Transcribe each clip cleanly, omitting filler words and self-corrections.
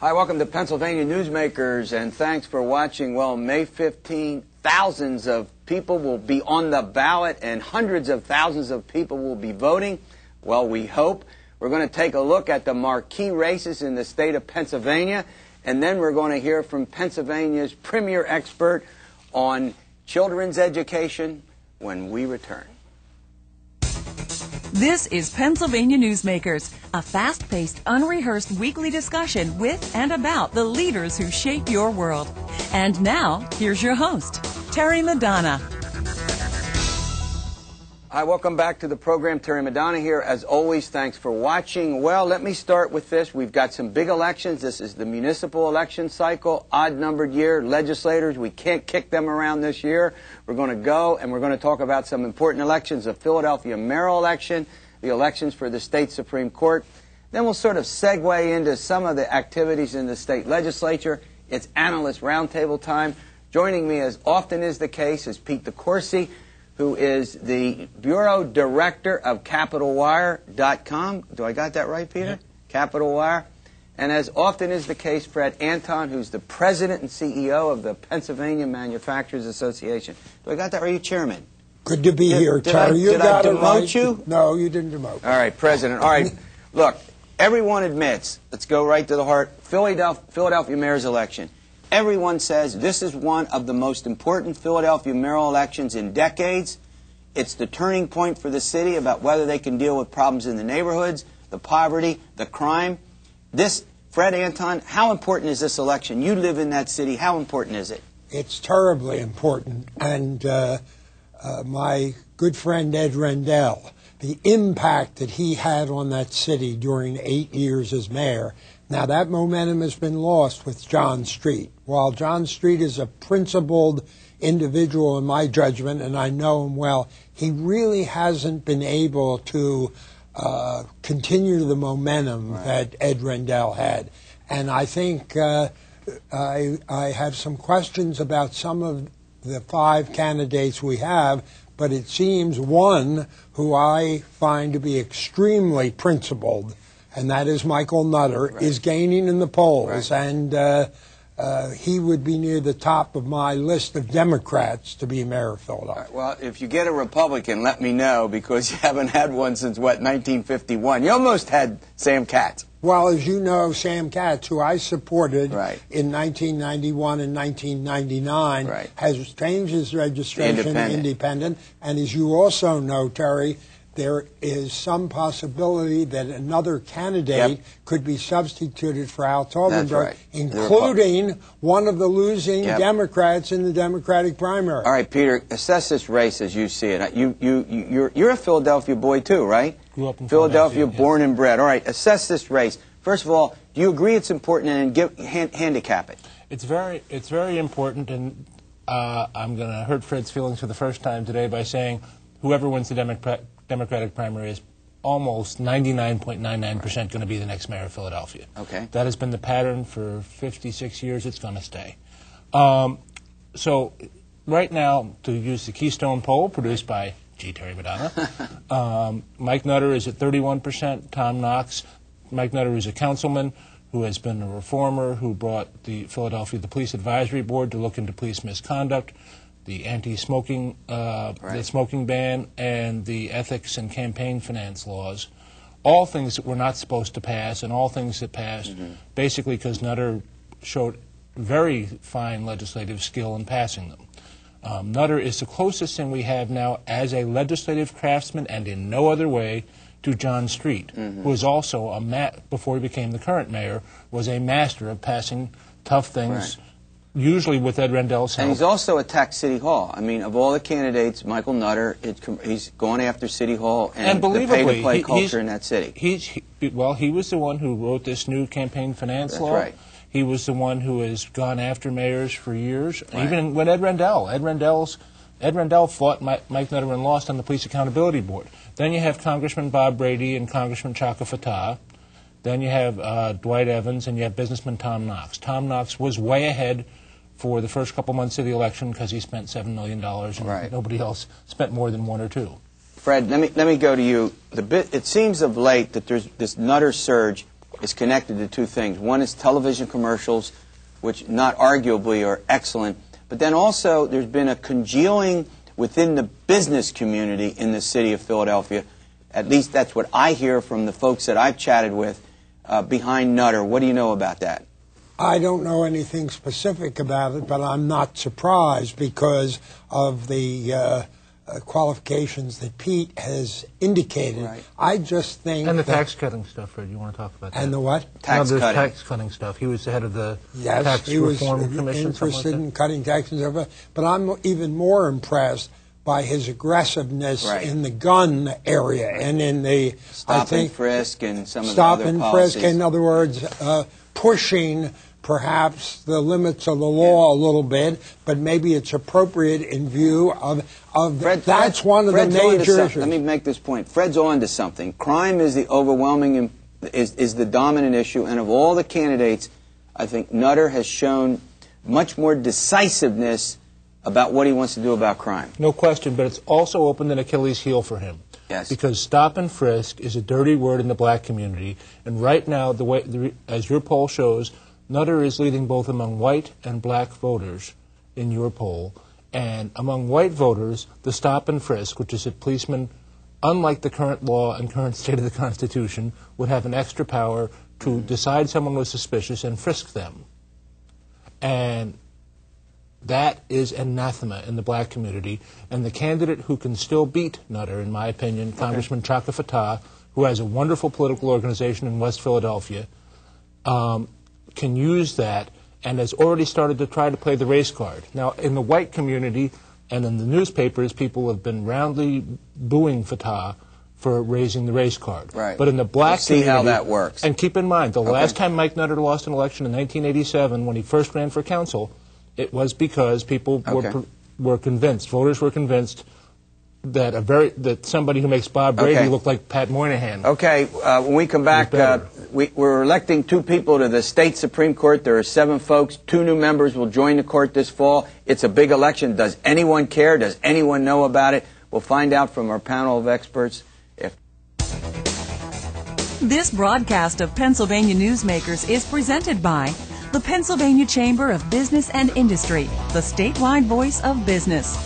Hi, welcome to Pennsylvania Newsmakers, and thanks for watching. Well, May 15, thousands of people will be on the ballot, and hundreds of thousands of people will be voting. Well, we hope. We're going to take a look at the marquee races in the state of Pennsylvania, and then we're going to hear from Pennsylvania's premier expert on children's education when we return. This is Pennsylvania Newsmakers, a fast-paced, unrehearsed weekly discussion with and about the leaders who shape your world. And now, here's your host, Terry Madonna. Hi, welcome back to the program. Terry Madonna here. As always, thanks for watching. Well, let me start with this. We've got some big elections. This is the municipal election cycle, odd-numbered year. Legislators, we can't kick them around this year. We're going to go and we're going to talk about some important elections, the Philadelphia mayoral election, the elections for the state Supreme Court. Then we'll sort of segue into some of the activities in the state legislature. It's analyst roundtable time. Joining me, as often is the case, is Pete DeCoursey, who is the Bureau Director of CapitolWire.com. Do I got that right, Peter? Yep. Capital Wire. And as often is the case, Fred Anton, who's the President and CEO of the Pennsylvania Manufacturers Association. Do I got that right? Are you Chairman? Good to be here, Terry. Did I demote you? No, you didn't demote. All right, President. All right, look, everyone admits, let's go right to the heart, Philadelphia mayor's election. Everyone says this is one of the most important Philadelphia mayoral elections in decades. It's the turning point for the city about whether they can deal with problems in the neighborhoods, the poverty, the crime. This, Fred Anton, how important is this election? You live in that city. How important is it? It's terribly important. And my good friend Ed Rendell, the impact that he had on that city during 8 years as mayor. Now, that momentum has been lost with John Street. While John Street is a principled individual in my judgment, and I know him well, he really hasn't been able to continue the momentum that Ed Rendell had. And I think I have some questions about some of the 5 candidates we have, but it seems one who I find to be extremely principled, and that is Michael Nutter, is gaining in the polls, and he would be near the top of my list of Democrats to be mayor of Philadelphia. Right, well, if you get a Republican, let me know, because you haven't had one since, what, 1951. You almost had Sam Katz. Well, as you know, Sam Katz, who I supported in 1991 and 1999, has changed his registration to independent. And as you also know, Terry, there is some possibility that another candidate could be substituted for Al Taubenberg, including one of the losing Democrats in the Democratic primary. All right, Peter, assess this race as you see it. You're a Philadelphia boy too, right? Grew up in Philadelphia, born and bred. All right, assess this race. First of all, do you agree it's important, and handicap it? It's very important, and I'm going to hurt Fred's feelings for the first time today by saying whoever wins the Democratic primary is almost 99.99% going to be the next mayor of Philadelphia. Okay. That has been the pattern for 56 years. It's going to stay. So right now, to use the Keystone poll produced by Terry Madonna, Mike Nutter is at 31%. Tom Knox, Mike Nutter is a councilman who has been a reformer, who brought the Police Advisory Board to look into police misconduct, the anti-smoking, the smoking ban, and the ethics and campaign finance laws, all things that were not supposed to pass, and all things that passed, basically because Nutter showed very fine legislative skill in passing them. Nutter is the closest thing we have now as a legislative craftsman, and in no other way, to John Street, who was also before he became the current mayor, was a master of passing tough things. Usually with Ed Rendell's help. And he's also attacked City Hall. I mean, of all the candidates, Michael Nutter, he's gone after City Hall and the pay-to-play culture in that city. He was the one who wrote this new campaign finance law. That's right. He was the one who has gone after mayors for years. Even when Ed Rendell fought Mike Nutter and lost on the Police Accountability Board. Then you have Congressman Bob Brady and Congressman Chaka Fattah. Then you have Dwight Evans, and you have businessman Tom Knox. Tom Knox was way ahead for the first couple months of the election because he spent $7 million, and nobody else spent more than 1 or 2. Fred, let me go to you. It seems of late that there's this Nutter surge is connected to two things. One is television commercials, which not arguably are excellent, but then also there's been a congealing within the business community in the city of Philadelphia. At least that's what I hear from the folks that I've chatted with behind Nutter. What do you know about that? I don't know anything specific about it, but I'm not surprised because of the qualifications that Pete has indicated. Right. I just think and the tax cutting stuff, Fred. You want to talk about that? And the what? Tax cutting. Tax cutting stuff. He was the head of the tax reform commission. Interested in cutting taxes and stuff. But I'm even more impressed by his aggressiveness in the gun area and in the stop and frisk and some of the stop other and policies. frisk. In other words, pushing perhaps the limits of the law a little bit, but maybe it's appropriate in view of that's one of the major issues. Let me make this point. Fred's on to something. Crime is the overwhelming, is the dominant issue, and of all the candidates, I think Nutter has shown much more decisiveness about what he wants to do about crime. No question, but it's also opened an Achilles heel for him. Yes. Because stop and frisk is a dirty word in the black community, and right now, as your poll shows, Nutter is leading both among white and black voters in your poll. And among white voters, the stop and frisk, which is that policemen, unlike the current law and current state of the Constitution, would have an extra power to decide someone was suspicious and frisk them. And that is anathema in the black community. And the candidate who can still beat Nutter, in my opinion, Congressman Chaka Fattah, who has a wonderful political organization in West Philadelphia, can use that and has already started to try to play the race card. Now, in the white community and in the newspapers, people have been roundly booing Fattah for raising the race card. Right. But in the black community... See how that works. And keep in mind, the last time Mike Nutter lost an election in 1987, when he first ran for council, it was because people were convinced, voters were convinced that somebody who makes Bob Brady look like Pat Moynihan. Okay, when we come back, we're electing 2 people to the state Supreme Court. There are 7 folks. 2 new members will join the court this fall. It's a big election. Does anyone care? Does anyone know about it? We'll find out from our panel of experts. This broadcast of Pennsylvania Newsmakers is presented by the Pennsylvania Chamber of Business and Industry, the statewide voice of business.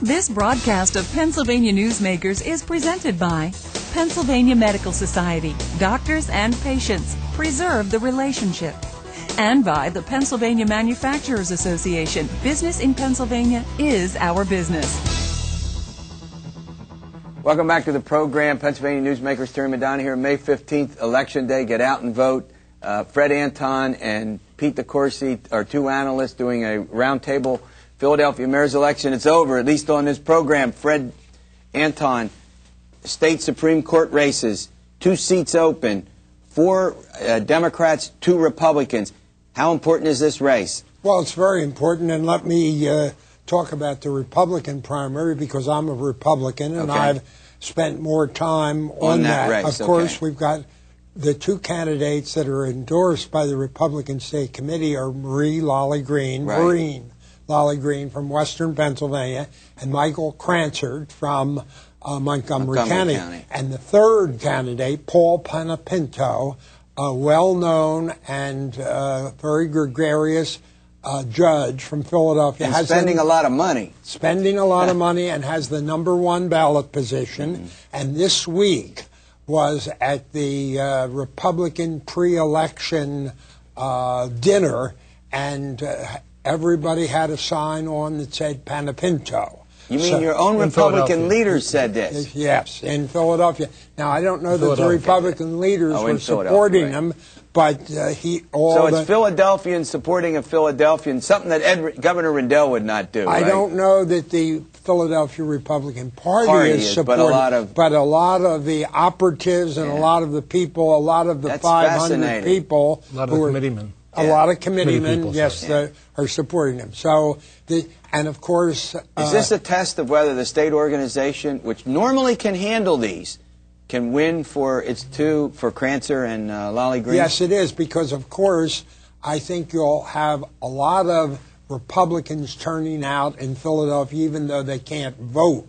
This broadcast of Pennsylvania Newsmakers is presented by Pennsylvania Medical Society. Doctors and patients, preserve the relationship. And by the Pennsylvania Manufacturers Association. Business in Pennsylvania is our business. Welcome back to the program. Pennsylvania Newsmakers, Terry Madonna here. May 15th, Election Day. Get out and vote. Fred Anton and Pete DeCoursey are 2 analysts doing a roundtable. Philadelphia mayor's election, it's over, at least on this program. Fred Anton, state Supreme Court races, 2 seats open, 4 Democrats, 2 Republicans. How important is this race? Well, it's very important, and let me talk about the Republican primary because I'm a Republican, and I've spent more time on that. Race. Of course, we've got the 2 candidates that are endorsed by the Republican State Committee are Maureen Lolly Green from Western Pennsylvania, and Michael Cransard from Montgomery County. And the 3rd candidate, Paul Panapinto, a well-known and very gregarious judge from Philadelphia. And spending a lot of money. Spending a lot of money and has the #1 ballot position. And this week was at the Republican pre-election dinner, and everybody had a sign on that said Panapinto. You mean your own Republican leaders said this? Yes, in Philadelphia. Now, I don't know that the Republican leaders were supporting him, but So it's Philadelphians supporting a Philadelphian, something that Governor Rendell would not do, I don't know that the Philadelphia Republican Party is supporting, but a lot of the operatives and a lot of the people, a lot of the 500 people. A lot of committeemen. A lot of committeemen, are supporting him. So, and of course... is this a test of whether the state organization, which normally can handle these, can win for for Cransard and Lolly Green? Yes, it is, because of course, I think you'll have a lot of Republicans turning out in Philadelphia, even though they can't vote.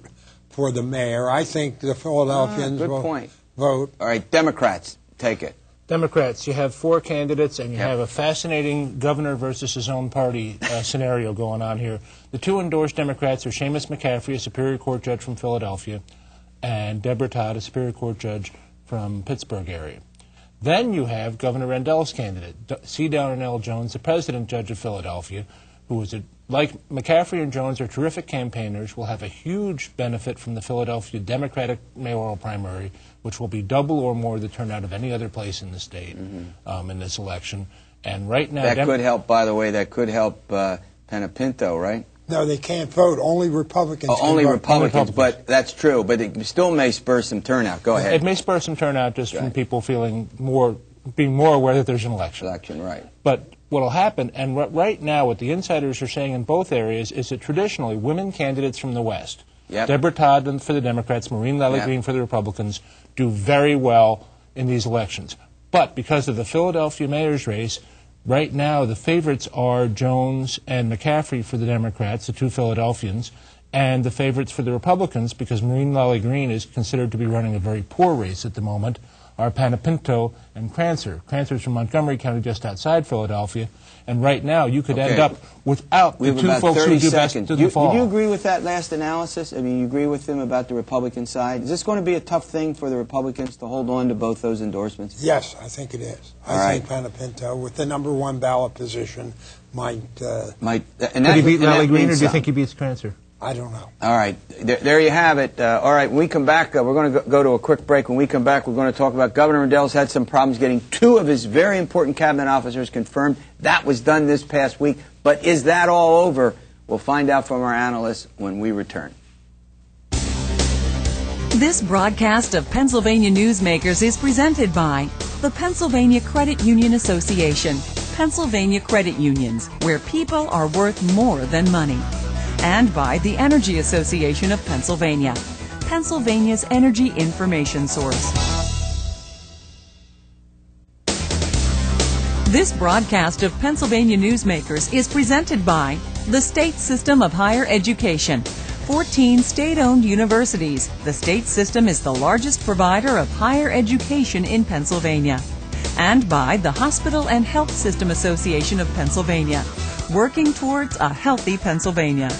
for the mayor. I think the Philadelphians will vote. All right, Democrats, take it. Democrats, you have 4 candidates, and you have a fascinating governor versus his own party scenario going on here. The 2 endorsed Democrats are Seamus McCaffrey, a Superior Court judge from Philadelphia, and Deborah Todd, a Superior Court judge from Pittsburgh area. Then you have Governor Rendell's candidate, C. Darnell Jones, the president judge of Philadelphia, who is like McCaffrey and Jones are terrific campaigners, will have a huge benefit from the Philadelphia Democratic mayoral primary, which will be double or more the turnout of any other place in the state in this election. And right now, that could help. By the way, that could help Penapinto, right? No, they can't vote. Only Republicans. Only Republicans, but that's true. But it still may spur some turnout. Go ahead. It may spur some turnout just from people feeling being more aware that there's an election. Right. But what will happen, and right now what the insiders are saying in both areas, is that traditionally women candidates from the West, Deborah Todd for the Democrats, Maureen Lally-Green for the Republicans, do very well in these elections. But because of the Philadelphia mayor's race, right now the favorites are Jones and McCaffrey for the Democrats, the 2 Philadelphians, and the favorites for the Republicans, because Maureen Lally-Green is considered to be running a very poor race at the moment, are Panapinto and Crancer. Crancer's from Montgomery County, just outside Philadelphia. And right now, you could end up without the 2 folks who do best to the fall. Do you agree with that last analysis? I mean, you agree with him about the Republican side? Is this going to be a tough thing for the Republicans to hold on to both those endorsements? Yes, I think it is. I think Panapinto, with the #1 ballot position, might. Could he beat Lally-Green, or do you think he beats Crancer? I don't know. All right. There you have it. All right. When we come back, we're going to go to a quick break. When we come back, we're going to talk about Governor Rendell's had some problems getting 2 of his very important cabinet officers confirmed. That was done this past week. But is that all over? We'll find out from our analysts when we return. This broadcast of Pennsylvania Newsmakers is presented by the Pennsylvania Credit Union Association, Pennsylvania Credit Unions, where people are worth more than money. And by the Energy Association of Pennsylvania, Pennsylvania's energy information source. This broadcast of Pennsylvania Newsmakers is presented by the State System of Higher Education, 14 state-owned universities. The state system is the largest provider of higher education in Pennsylvania. And by the Hospital and Health System Association of Pennsylvania, working towards a healthy Pennsylvania.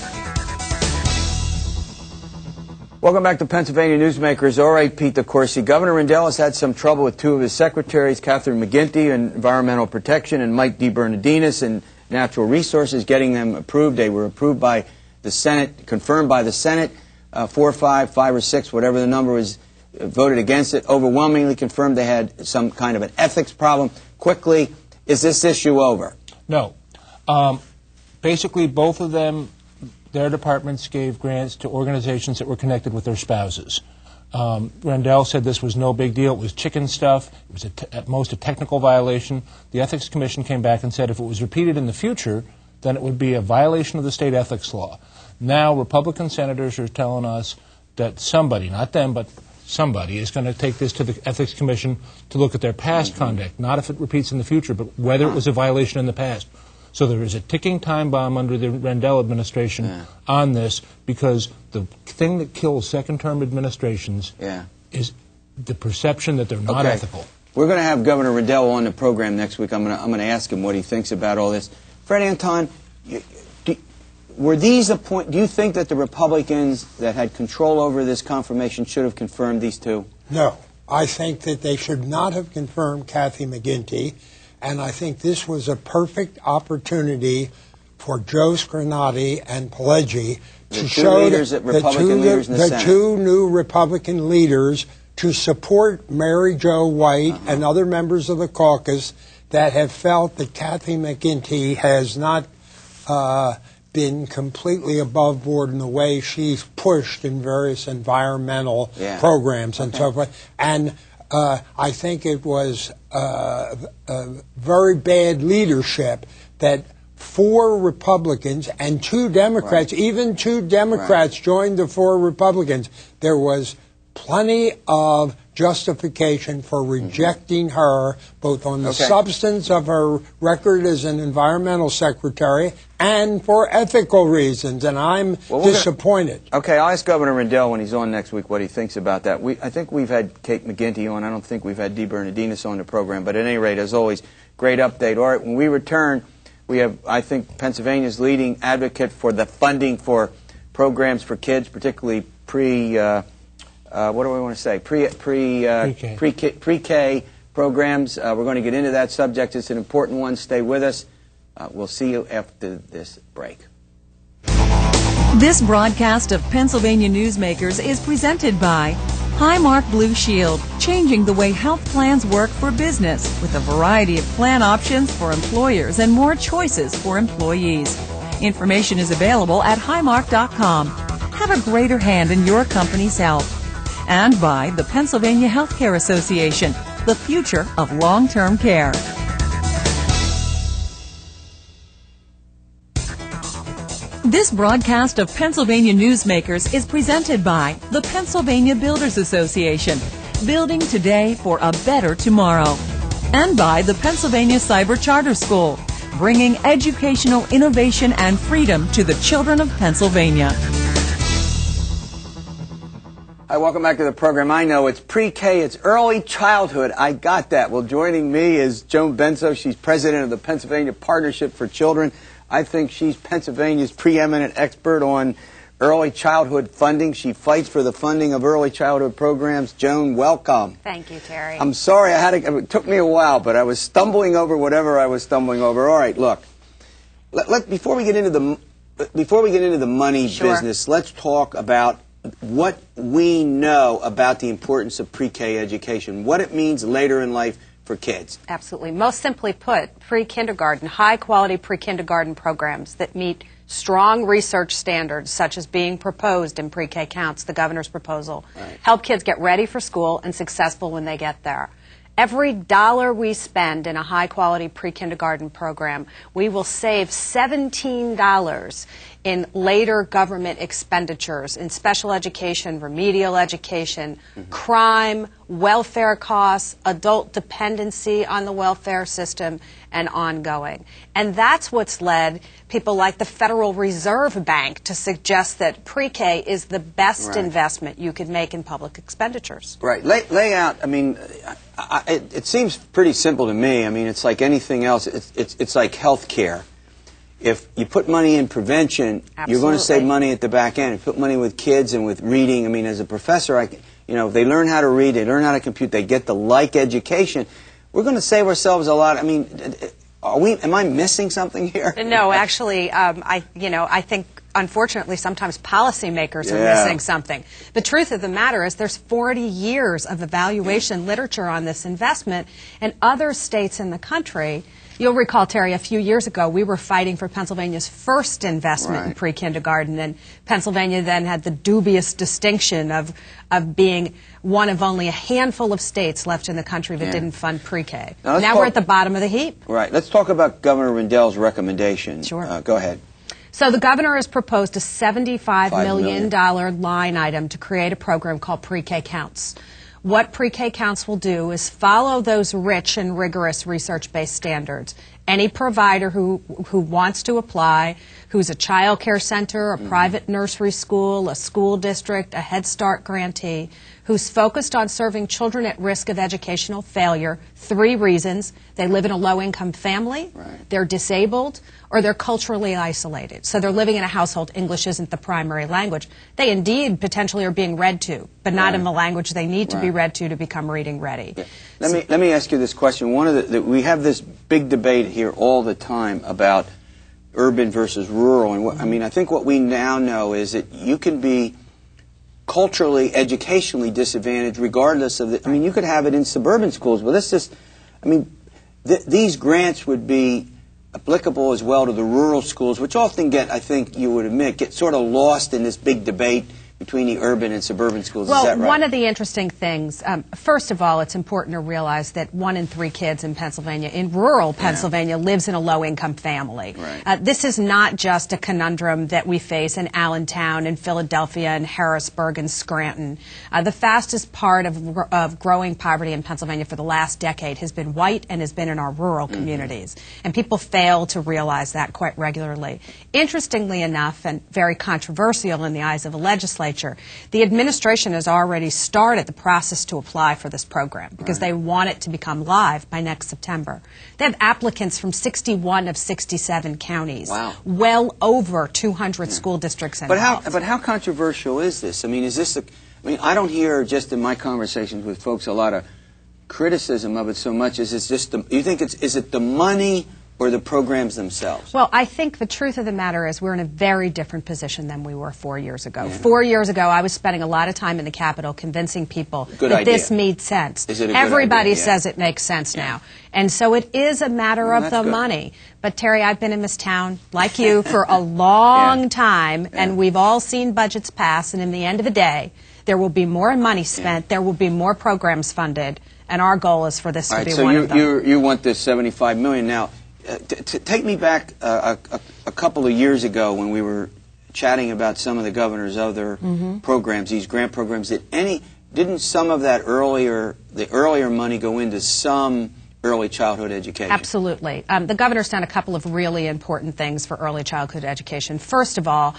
Welcome back to Pennsylvania Newsmakers. All right, Pete DeCoursey. Governor Rendell has had some trouble with 2 of his secretaries, Catherine McGinty in Environmental Protection and Mike DeBernardinis in Natural Resources, getting them approved. They were approved by the Senate, confirmed by the Senate, 4 or 5, 5 or 6, whatever the number was, voted against it. Overwhelmingly confirmed they had some kind of an ethics problem. Quickly, is this issue over? No. Basically, both of them, their departments gave grants to organizations that were connected with their spouses. Rendell said this was no big deal. It was chicken stuff. It was at most a technical violation. The Ethics Commission came back and said if it was repeated in the future, then it would be a violation of the state ethics law. Now, Republican senators are telling us that somebody, not them, but somebody, is going to take this to the Ethics Commission to look at their past conduct, not if it repeats in the future, but whether it was a violation in the past. So there is a ticking time bomb under the Rendell administration on this, because the thing that kills second-term administrations is the perception that they're not ethical. We're going to have Governor Rendell on the program next week. I'm going to ask him what he thinks about all this. Fred Anton, were these do you think that the Republicans that had control over this confirmation should have confirmed these 2? No. I think that they should not have confirmed Kathy McGinty. And I think this was a perfect opportunity for Joe Scarnati and Pileggi to show the 2 new Republican leaders to support Mary Jo White and other members of the caucus that have felt that Kathy McGinty has not been completely above board in the way she's pushed in various environmental programs and so forth. And I think it was very bad leadership that 4 Republicans and 2 Democrats, even 2 Democrats joined the 4 Republicans. There was plenty of justification for rejecting her, both on the substance of her record as an environmental secretary and for ethical reasons, and I'm disappointed. Okay, I'll ask Governor Rendell when he's on next week what he thinks about that. I think we've had Kate McGinty on. I don't think we've had Dee Bernardinis on the program, but at any rate, as always, great update. All right, when we return, we have, I think, Pennsylvania's leading advocate for the funding for programs for kids, particularly pre-K programs. We're going to get into that subject. It's an important one. Stay with us. We'll see you after this break. This broadcast of Pennsylvania Newsmakers is presented by Highmark Blue Shield, changing the way health plans work for business with a variety of plan options for employers and more choices for employees. Information is available at highmark.com. Have a greater hand in your company's health. And by the Pennsylvania Healthcare Association, the future of long-term care. This broadcast of Pennsylvania Newsmakers is presented by the Pennsylvania Builders Association, building today for a better tomorrow. And by the Pennsylvania Cyber Charter School, bringing educational innovation and freedom to the children of Pennsylvania. Hi, welcome back to the program. I know it's pre-K, it's early childhood. I got that. Well, joining me is Joan Benso. She's president of the Pennsylvania Partnership for Children. I think she's Pennsylvania's preeminent expert on early childhood funding. She fights for the funding of early childhood programs. Joan, welcome. Thank you, Terry. I'm sorry, it took me a while, but I was stumbling over whatever I was stumbling over. All right, look, before we get into the money business, let's talk about what we know about the importance of pre-K education, what it means later in life for kids. Absolutely. Most simply put, pre-kindergarten, high-quality pre-kindergarten programs that meet strong research standards, such as being proposed in Pre-K Counts, the governor's proposal, help kids get ready for school and successful when they get there. Every dollar we spend in a high-quality pre-kindergarten program, we will save $17 in later government expenditures in special education, remedial education, crime, welfare costs, adult dependency on the welfare system, and ongoing. And that's what's led people like the Federal Reserve Bank to suggest that pre-K is the best investment you could make in public expenditures. Right. Lay out, I mean, it seems pretty simple to me. I mean, it's like anything else. It's like health care. If you put money in prevention, you're going to save money at the back end. If you put money with kids and with reading, I mean, as a professor, they learn how to read, they learn how to compute, they get the like education. We're going to save ourselves a lot. I mean, am I missing something here? No, actually, I think, unfortunately, sometimes policymakers are missing something. The truth of the matter is there's 40 years of evaluation literature on this investment, and other states in the country. You'll recall, Terry, a few years ago, we were fighting for Pennsylvania's first investment in pre-kindergarten, and Pennsylvania then had the dubious distinction of being one of only a handful of states left in the country that didn't fund pre-K. Now we're at the bottom of the heap. Right. Let's talk about Governor Rendell's recommendation. Sure. Go ahead. So the governor has proposed a $75 million line item to create a program called Pre-K Counts. What Pre-K Counts will do is follow those rich and rigorous research-based standards. Any provider who wants to apply, who's a child care center, a private nursery school, a school district, a Head Start grantee, who's focused on serving children at risk of educational failure, 3 reasons: they live in a low-income family, they're disabled, or they're culturally isolated. So they're living in a household English isn't the primary language. They indeed potentially are being read to, but not in the language they need to be read to become reading ready. Let me ask you this question. We have this big debate here all the time about urban versus rural, and I think what we now know is that you can be culturally, educationally disadvantaged regardless of you could have it in suburban schools, but these grants would be applicable as well to the rural schools, which often get, I think you would admit, get sort of lost in this big debate between the urban and suburban schools. Well, is that right? one of the interesting things, first of all, it's important to realize that 1 in 3 kids in Pennsylvania, in rural Pennsylvania, lives in a low-income family. Right. This is not just a conundrum that we face in Allentown, in Philadelphia, and Harrisburg, and Scranton. The fastest part of growing poverty in Pennsylvania for the last decade has been white and has been in our rural communities. And people fail to realize that quite regularly. Interestingly enough, and very controversial in the eyes of the legislature, the administration has already started the process to apply for this program because they want it to become live by next September. They have applicants from 61 of 67 counties. Wow. Well over 200 school districts involved. But how controversial is this? I mean, I don't hear just in my conversations with folks a lot of criticism of it so much as it's just is it the money or the programs themselves? Well, I think the truth of the matter is we're in a very different position than we were 4 years ago. Yeah. 4 years ago, I was spending a lot of time in the Capitol convincing people that this made sense. Is it a Everybody good idea? says it makes sense now. And so it is a matter of the money. But, Terry, I've been in this town, like you, for a long time, and we've all seen budgets pass, and in the end of the day, there will be more money spent, there will be more programs funded, and our goal is for this to be one of them. So you want this $75 million. Now, take me back a couple of years ago when we were chatting about some of the governor's other programs, these grant programs. Didn't some of that the earlier money go into some early childhood education? Absolutely. The governor's done a couple of really important things for early childhood education. First of all,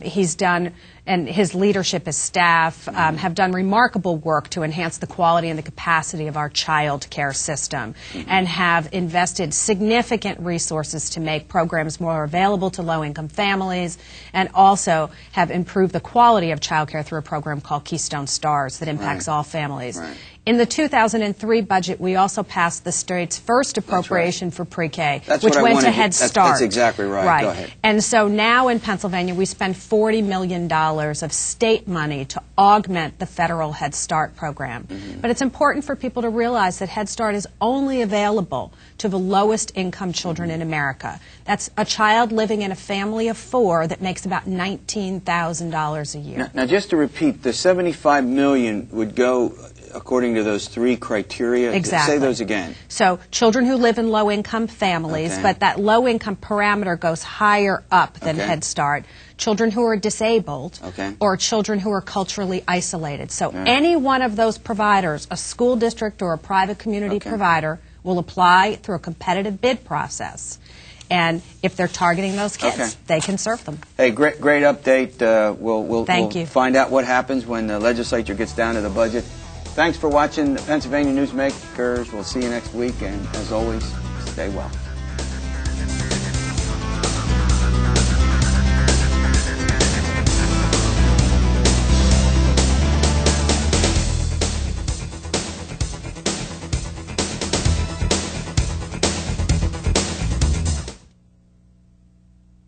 he's done, and his leadership, his staff, have done remarkable work to enhance the quality and the capacity of our child care system, and have invested significant resources to make programs more available to low-income families, and also have improved the quality of child care through a program called Keystone Stars that impacts all families. Right. In the 2003 budget, we also passed the state's first appropriation for pre-K, which went to Head Start. That's exactly right. Go ahead. And so now in Pennsylvania, we spend $40 million of state money to augment the federal Head Start program. But it's important for people to realize that Head Start is only available to the lowest income children in America. That's a child living in a family of 4 that makes about $19,000 a year. Now, just to repeat, the $75 million would go according to those 3 criteria? Exactly. Say those again. So children who live in low-income families, but that low-income parameter goes higher up than Head Start. Children who are disabled, or children who are culturally isolated. So any one of those providers, a school district or a private community provider, will apply through a competitive bid process. And if they're targeting those kids, they can serve them. Hey, great update. We'll find out what happens when the legislature gets down to the budget. Thanks for watching the Pennsylvania Newsmakers. We'll see you next week, and as always, stay well.